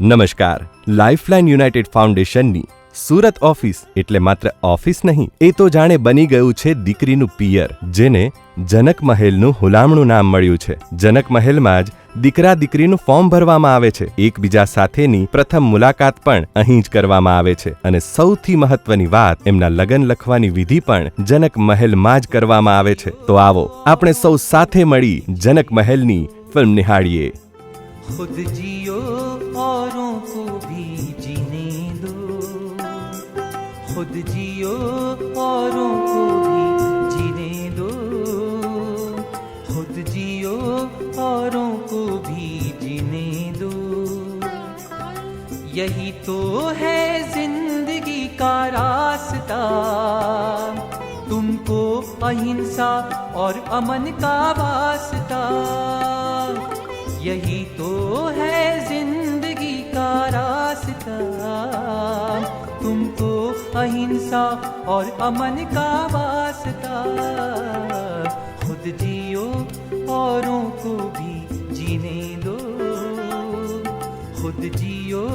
નમસ્કાર. Lifeline United ફાઉન્ડેશનની Surat office એટલે માત્ર ઓફિસ નહીં, એ તો જાણે બની ગયું છે દીકરીનું પિયર, જેને જનક મહેલનું હુલામણું નામ મળ્યું છે. જનક મહેલમાં જ દીકરા દીકરીનું ફોર્મ ભરવામાં આવે છે. એકબીજા સાથેની પ્રથમ મુલાકાત પણ અહીં જ કરવામાં આવે છે અને સૌથી મહત્વની વાત, એમના લગ્ન લખવાની વિધિ પણ જનક મહેલમાં જ કરવામાં આવે છે. તો આવો આપણે સૌ સાથે મળી જનક મહેલની ફિલ્મ નિહાળીએ. खुद जियो औरों को भी जीने दो, खुद जियो औरों को भी जीने दो, खुद जियो औरों को भी जीने दो. यही तो है जिंदगी का रास्ता, तुमको अहिंसा और अमन का वास्ता. यही तो है जिंदगी का रास्ता, तुमको अहिंसा और अमन का वास्ता. खुद जियो औरों को भी जीने दो, खुद जियो